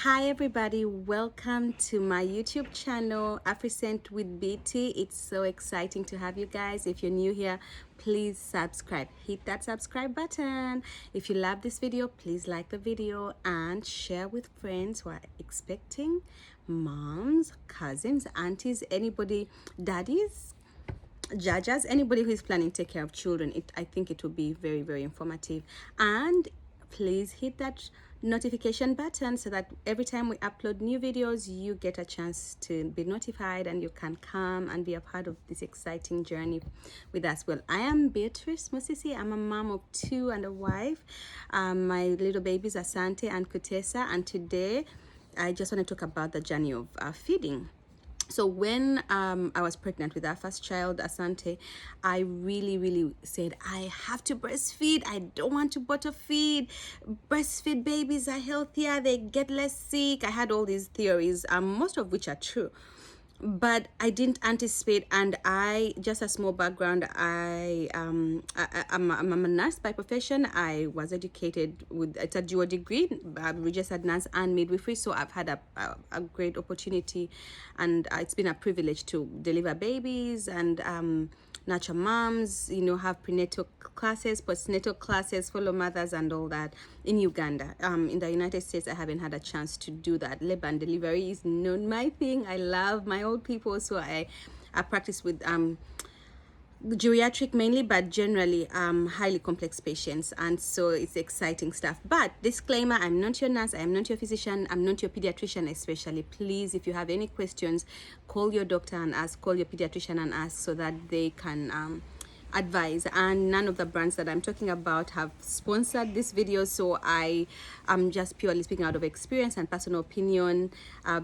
Hi everybody, welcome to my YouTube channel Afrisent with BT. It's so exciting to have you guys. If you're new here, please subscribe. Hit that subscribe button. If you love this video, please like the video and share with friends who are expecting, moms, cousins, aunties, anybody, daddies, judges, anybody who is planning to take care of children. I think it will be very, very informative. And please hit that notification button so that every time we upload new videos, you get a chance to be notified and you can come and be a part of this exciting journey with us. Well, I am Beatrice Musisi. I'm a mom of two and a wife. My little babies are Sante and Kutesa, and today I just want to talk about the journey of feeding. So when I was pregnant with our first child, Asante, I really said, I have to breastfeed. I don't want to bottle feed. Breastfeed babies are healthier. They get less sick. I had all these theories, most of which are true. But I didn't anticipate, and I, just a small background, I'm a nurse by profession. I was educated with, it's a dual degree, registered nurse and midwifery, so I've had a great opportunity, and it's been a privilege to deliver babies and nurture moms, you know, have prenatal classes, postnatal classes, follow mothers and all that in Uganda. In the United States, I haven't had a chance to do that. Labor and delivery is not my thing. I love my old people, so I practice with geriatric mainly, but generally highly complex patients, and so it's exciting stuff. But disclaimer, I'm not your nurse, I'm not your physician, I'm not your pediatrician. Especially, please, if you have any questions, call your doctor and ask, call your pediatrician and ask, so that they can advise. And none of the brands that I'm talking about have sponsored this video, so I am just purely speaking out of experience and personal opinion,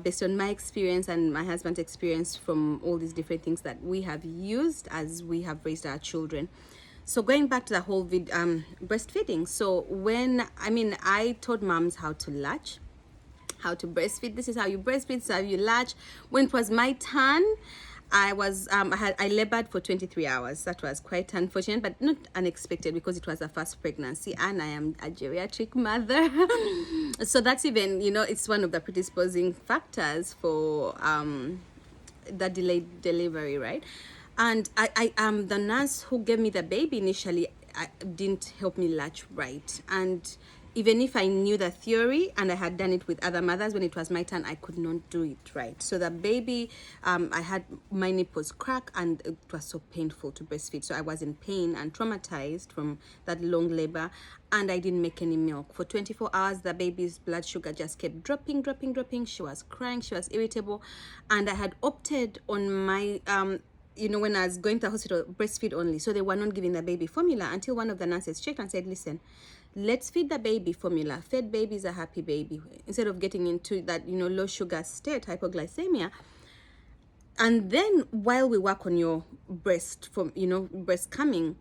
based on my experience and my husband's experience from all these different things that we have used as we have raised our children. So going back to the whole breastfeeding, so when I taught moms how to latch, how to breastfeed. This is how you breastfeed, this is how you latch. When it was my turn, I was I labored for 23 hours. That was quite unfortunate, but not unexpected, because it was a first pregnancy and I am a geriatric mother. So that's even, you know, it's one of the predisposing factors for the delayed delivery, right? And I the nurse who gave me the baby initially didn't help me latch right, and even if I knew the theory and I had done it with other mothers, when it was my turn, I could not do it right. So the baby, I had my nipples crack, and it was so painful to breastfeed. So I was in pain and traumatized from that long labor, and I didn't make any milk. For 24 hours, the baby's blood sugar just kept dropping. She was crying, she was irritable, and I had opted on my you know, when I was going to the hospital, breastfeed only. So they were not giving the baby formula until one of the nurses checked and said, listen, let's feed the baby formula. Fed baby is a happy baby. Instead of getting into that, you know, low sugar state, hypoglycemia. And then while we work on your breast, from, you know, breast coming,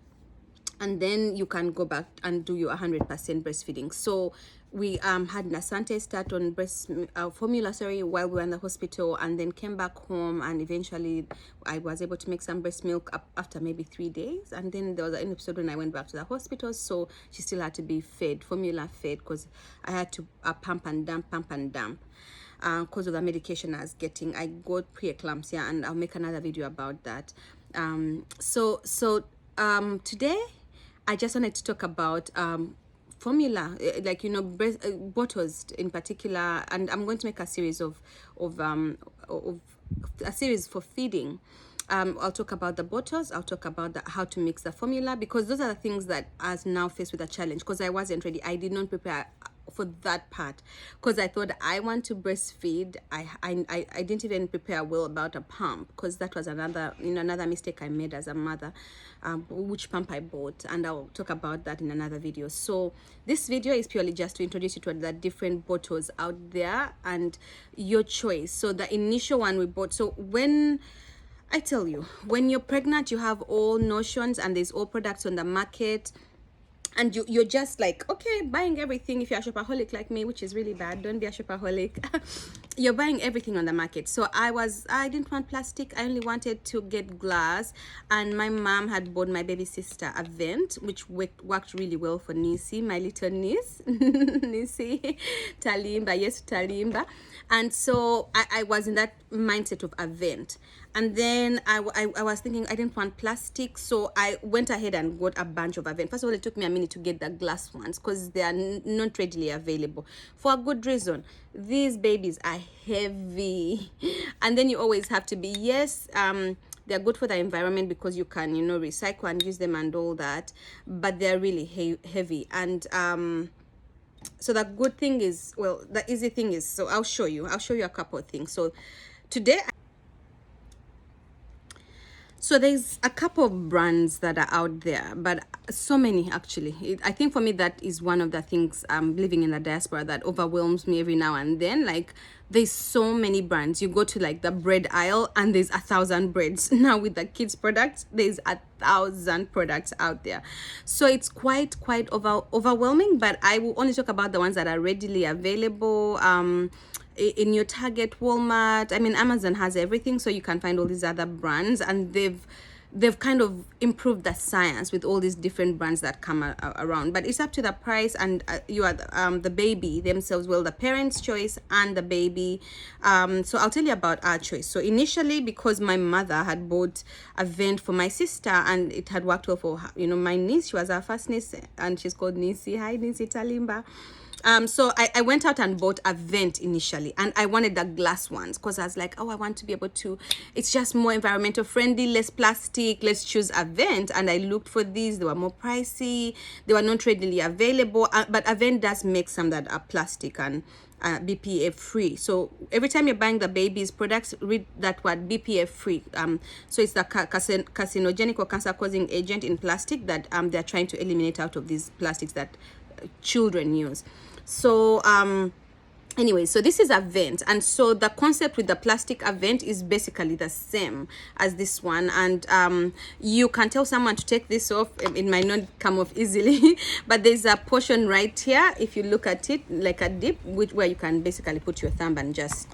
and then you can go back and do your 100% breastfeeding. So we had Nasante start on breast formula, while we were in the hospital, and then came back home, and eventually I was able to make some breast milk up after maybe 3 days. And then there was an episode when I went back to the hospital, so she still had to be fed, formula fed, because I had to pump and dump because of the medication I was getting. I got preeclampsia, and I'll make another video about that. Today I just wanted to talk about formula, like, you know, bottles in particular, and I'm going to make a series of a series for feeding. I'll talk about the bottles, I'll talk about how to mix the formula, because those are the things that I was now faced with a challenge, because I wasn't ready. I did not prepare for that part, because I thought I want to breastfeed. I didn't even prepare well about a pump, because that was another mistake I made as a mother, which pump I bought, and I'll talk about that in another video. So this video is purely just to introduce you to the different bottles out there and your choice. So the initial one we bought, so when I tell you, when you're pregnant, you have all notions and there's all products on the market. and you're just like, okay, buying everything. If you're a shopaholic like me, which is really bad, don't be a shopaholic. You're buying everything on the market. So I didn't want plastic. I only wanted to get glass. And my mom had bought my baby sister Avent, which worked really well for Nisi, my little niece. Nisi Talimba, yes, Talimba. And so I was in that mindset of Avent. And then I was thinking I didn't want plastic, so I went ahead and got a bunch of Avent. First of all, it took me a minute to get the glass ones because they are not readily available, for a good reason. These babies are heavy, and then you always have to be, yes, they're good for the environment because you can, you know, recycle and use them and all that, but they're really heavy. And so the good thing is, well, the easy thing is, so I'll show you a couple of things. So today, so there's a couple of brands that are out there, but so many actually. I think for me that is one of the things living in the diaspora that overwhelms me every now and then. Like, there's so many brands. You go to like the bread aisle and there's 1,000 breads. Now with the kids products, there's 1,000 products out there. So it's quite overwhelming, but I will only talk about the ones that are readily available. In your Target, Walmart, I mean, Amazon has everything, so you can find all these other brands, and they've kind of improved the science with all these different brands that come around. But it's up to the price, and you are the baby themselves, well, the parents' choice and the baby. So I'll tell you about our choice. So initially, because my mother had bought Avent for my sister and it had worked well for her, you know, my niece, she was our first niece, and she's called Nisi. Hi, Nisi Talimba. So I went out and bought Avent initially, and I wanted the glass ones because I was like, oh, I want to be able to, it's just more environmental friendly, less plastic, let's choose Avent. And I looked for these, they were more pricey, they were not readily available, but Avent does make some that are plastic and BPA free. So every time you're buying the baby's products, read that word, BPA free. So it's the carcinogenic or cancer causing agent in plastic that they're trying to eliminate out of these plastics that children use. So anyway, so this is Avent, and so the concept with the plastic Avent is basically the same as this one. And you can tell someone to take this off, it might not come off easily. But there's a portion right here, if you look at it, like a dip, where you can basically put your thumb and just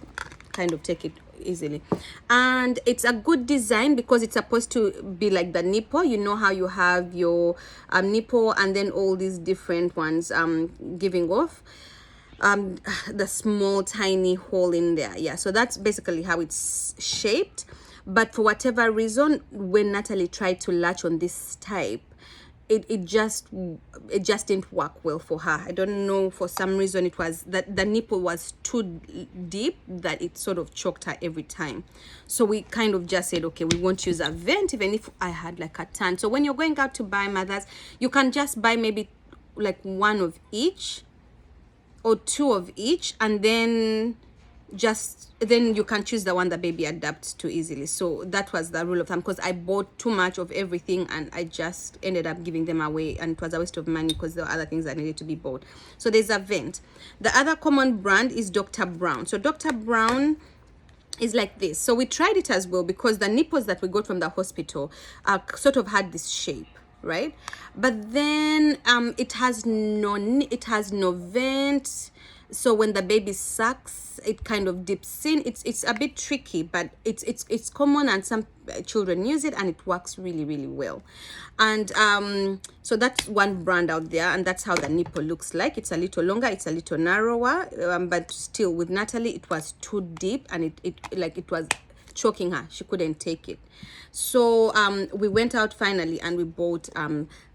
kind of take it easily. And it's a good design because it's supposed to be like the nipple. You know how you have your nipple and then all these different ones giving off the small tiny hole in there. Yeah, so that's basically how it's shaped. But for whatever reason, when Natalie tried to latch on this type, it just didn't work well for her. I don't know, for some reason it was that the nipple was too deep that it sort of choked her every time. So we kind of just said, okay, we won't use Avent, even if I had like a ton. So when you're going out to buy mothers, you can just buy maybe like one of each or two of each, and then you can choose the one the baby adapts to easily. So that was the rule of thumb, because I bought too much of everything and I just ended up giving them away, and it was a waste of money because there were other things that needed to be bought. So there's Avent. The other common brand is Dr. Brown. So Dr. Brown is like this. So we tried it as well because the nipples that we got from the hospital sort of had this shape, right? But then it has no vent. So when the baby sucks, it kind of dips in. It's a bit tricky, but it's common, and some children use it and it works really well. And so that's one brand out there, and that's how the nipple looks like. It's a little longer, it's a little narrower, but still with Natalie it was too deep, and it was choking her. She couldn't take it. So we went out finally and we bought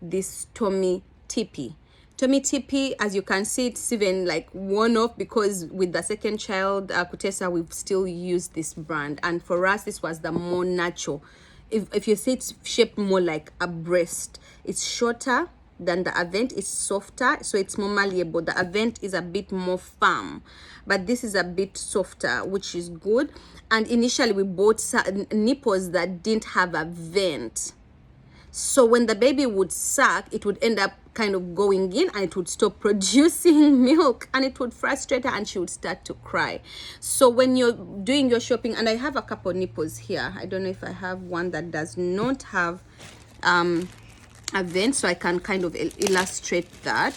this Tommie teepee. Tommie teepee, as you can see, it's even like worn off, because with the second child, Kutesa, we've still used this brand, and for us this was the more natural. If you see, it's shaped more like a breast. It's shorter than the Avent, is softer, so it's more malleable. The Avent is a bit more firm, but this is a bit softer, which is good. And initially we bought nipples that didn't have a vent, so when the baby would suck, it would end up kind of going in and it would stop producing milk, and it would frustrate her and she would start to cry. So when you're doing your shopping, and I have a couple nipples here, I don't know if I have one that does not have Avent, so I can kind of illustrate that.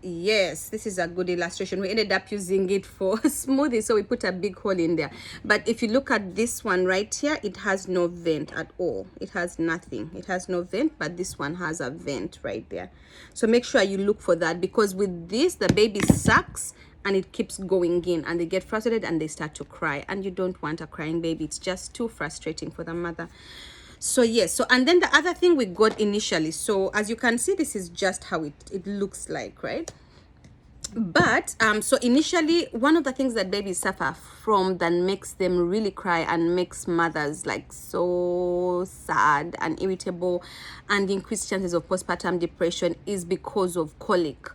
Yes, this is a good illustration. We ended up using it for smoothie, so we put a big hole in there. But if you look at this one right here, it has no vent at all. It has nothing. It has no vent, but this one has a vent right there. So make sure you look for that, because with this, the baby sucks and it keeps going in, and they get frustrated and they start to cry, and you don't want a crying baby. It's just too frustrating for the mother. So yes, so and then the other thing we got initially, so as you can see, this is just how it looks like, right? But so initially, one of the things that babies suffer from that makes them really cry and makes mothers like so sad and irritable and increased chances of postpartum depression is because of colic.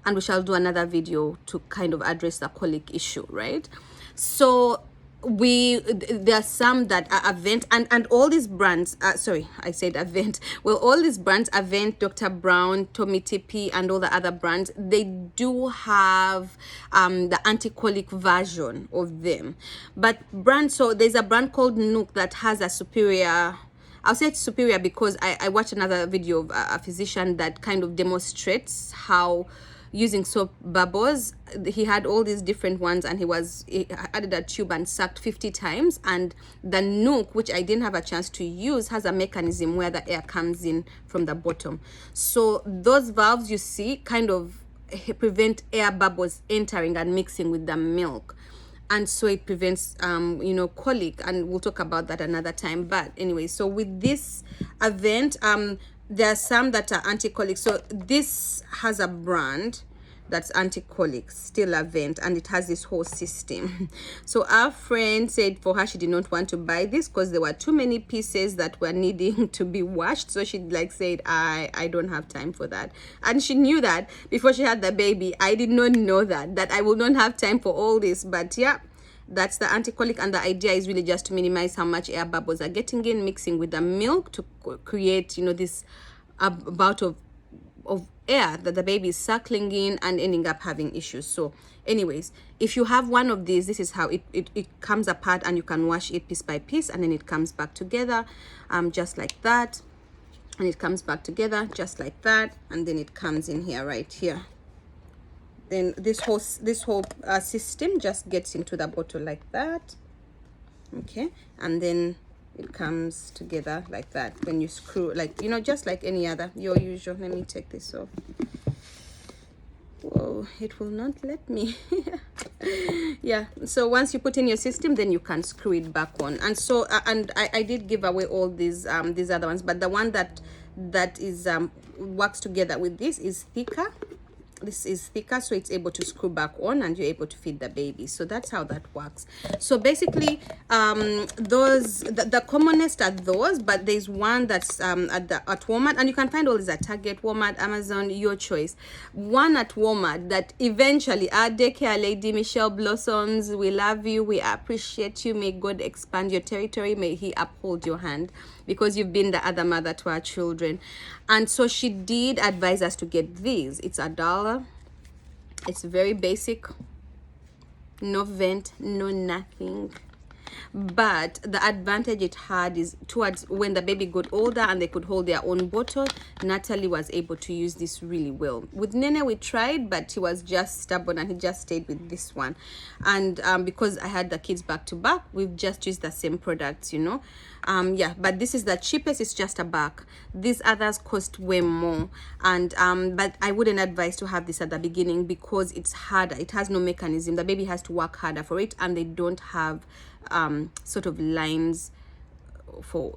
And we shall do another video to kind of address the colic issue, right? So there are some that are Avent, and all these brands, sorry, I said Avent, well, all these brands, Avent, Dr. Brown, Tommie, teepee, and all the other brands, they do have the anti-colic version of them. But brands, so there's a brand called Nook that has a superior, I'll say it's superior because I watched another video of a physician that kind of demonstrates how using soap bubbles, he had all these different ones, and he added a tube and sucked 50 times. And the Nook, which I didn't have a chance to use, has a mechanism where the air comes in from the bottom. So those valves you see kind of prevent air bubbles entering and mixing with the milk, and so it prevents you know, colic, and we'll talk about that another time. But anyway, so with this Avent, there are some that are anti-colic. So this has a brand that's anti-colic, still Avent, and it has this whole system. So our friend said for her, she did not want to buy this because there were too many pieces that were needing to be washed. So she like said, I don't have time for that. And she knew that before she had the baby. I did not know that I will not have time for all this. But yeah, that's the anti-colic, and the idea is really just to minimize how much air bubbles are getting in, mixing with the milk to create, you know, this bout of air that the baby is suckling in and ending up having issues. So anyways, if you have one of these, this is how it comes apart, and you can wash it piece by piece, and then it comes back together just like that, and it comes back together just like that, and then it comes in here right here. Then this whole system just gets into the bottle like that, okay, and then it comes together like that when you screw, like, you know, just like any other your usual. Let me take this off. Whoa, it will not let me. Yeah, so once you put in your system, then you can screw it back on. And so and I did give away all these other ones, but the one that is works together with this is thicker. This is thicker, so it's able to screw back on, and you're able to feed the baby. So that's how that works. So basically the commonest are those, but there's one that's at Walmart, and you can find all these at Target, Walmart, Amazon, your choice. One at Walmart that eventually, our daycare lady Michelle Blossoms, we love you, we appreciate you, may God expand your territory, may he uphold your hand, because you've been the other mother to our children. And so she did advise us to get these. It's $1. It's very basic, no vent, no nothing. But the advantage it had is towards when the baby got older and they could hold their own bottle, Natalie was able to use this really well. With Nene we tried, but he was just stubborn and he just stayed with this one. And because I had the kids back to back, we've just used the same products, you know. Yeah, but this is the cheapest. It's just $1. These others cost way more, and but I wouldn't advise to have this at the beginning because it's harder. It has no mechanism. The baby has to work harder for it, and they don't have sort of lines for,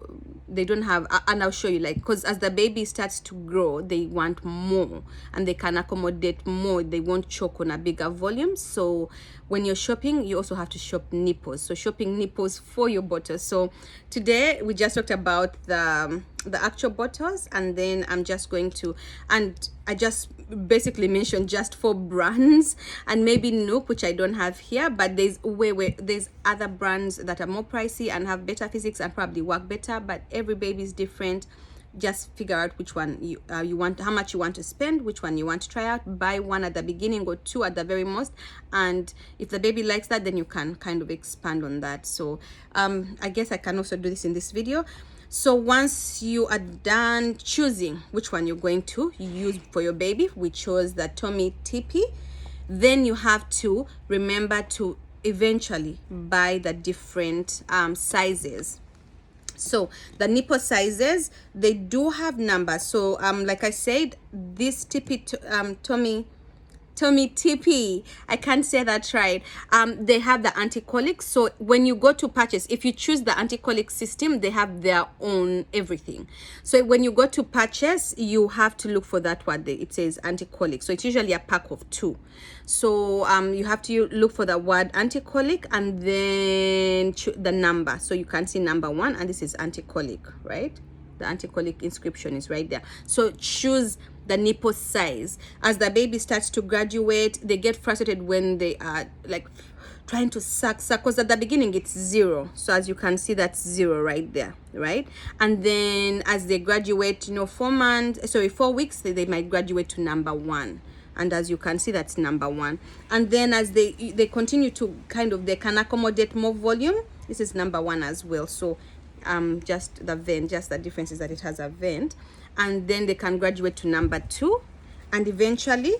they don't have, and I'll show you, like, because as the baby starts to grow, they want more and they can accommodate more. They won't choke on a bigger volume. So when you're shopping, you also have to shop nipples. So shopping nipples for your bottles. So today we just talked about the actual bottles, and then I'm just going to, and I just basically mentioned just 4 brands, and maybe Nook, which I don't have here, but there's there's other brands that are more pricey and have better physics and probably work better, but every baby is different. Just figure out which one you want, how much you want to spend, which one you want to try out. Buy one at the beginning or 2 at the very most, and if the baby likes that, then you can kind of expand on that. So I guess I can also do this in this video. So once you are done choosing which one you're going to use for your baby, we chose the Tommie teepee, then you have to remember to eventually buy the different sizes. So the nipple sizes, they do have numbers. So like I said, this teepee Tommie teepee, I can't say that right. They have the anti-colic. So when you go to purchase, if you choose the anti-colic system, they have their own everything. So when you go to purchase, you have to look for that one. It says anti-colic. So it's usually a pack of 2. So you have to look for the word anti-colic and then the number. So you can see number 1, and this is anti-colic, right? The anti-colic inscription is right there. So choose the nipple size. As the baby starts to graduate, they get frustrated when they are like trying to suck, because at the beginning it's 0. So as you can see, that's 0 right there, right? And then as they graduate, 4 weeks, they might graduate to number 1. And as you can see, that's number 1. And then as they continue to they can accommodate more volume. This is number 1 as well. So just the vent, just the difference is that it has a vent. And then they can graduate to number 2, and eventually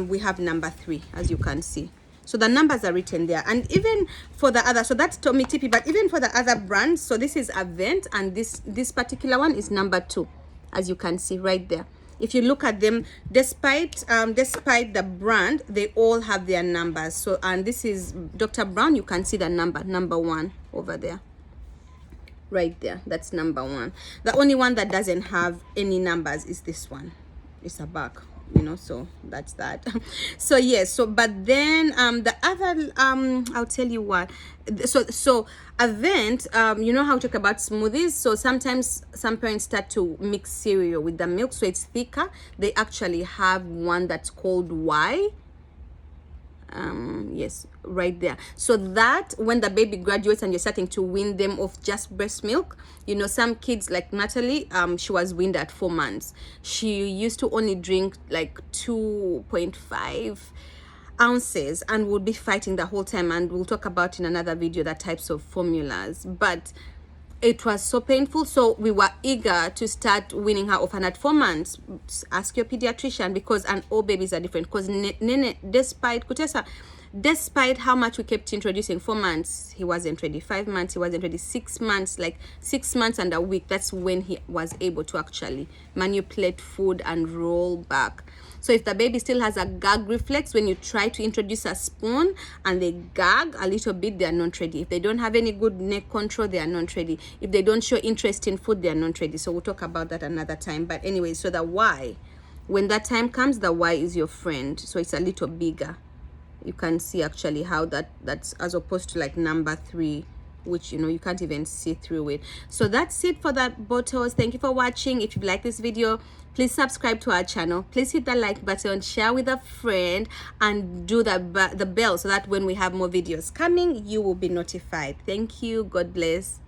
we have number 3, as you can see. So the numbers are written there. And even for the other, so that's Tommie teepee, but even for the other brands, so this is Avent, and this particular one is number 2, as you can see right there. If you look at them, despite the brand, they all have their numbers. So, and this is Dr. Brown, you can see the number 1 over there. Right there, that's number 1. The only one that doesn't have any numbers is this one. It's a back, so that's that. So yes, so but then the other I'll tell you what. So Avent, you know how to talk about smoothies. So sometimes some parents start to mix cereal with the milk, so it's thicker. They actually have one that's called Y. Yes, right there. So that when the baby graduates and you're starting to wean them off just breast milk, some kids like Natalie, she was weaned at 4 months. She used to only drink like 2.5 ounces and would be fighting the whole time, and we'll talk about in another video the types of formulas. But it was so painful, so we were eager to start weaning her off. And at 4 months, ask your pediatrician, because and all babies are different. Because Nene, despite how much we kept introducing, 4 months, he wasn't ready. 5 months, he wasn't ready. 6 months, like 6 months and a week, that's when he was able to actually manipulate food and roll back. So if the baby still has a gag reflex, when you try to introduce a spoon and they gag a little bit, they are not ready. If they don't have any good neck control, they are not ready. If they don't show interest in food, they are not ready. So we'll talk about that another time. But anyway, so the Y, when that time comes, the Y is your friend. So it's a little bigger. You can see actually how that's as opposed to like number 3, which you can't even see through it. So that's it for that bottles. Thank you for watching. If you like this video, please subscribe to our channel. Please hit the like button, share with a friend, and do the bell so that when we have more videos coming, you will be notified. Thank you. God bless.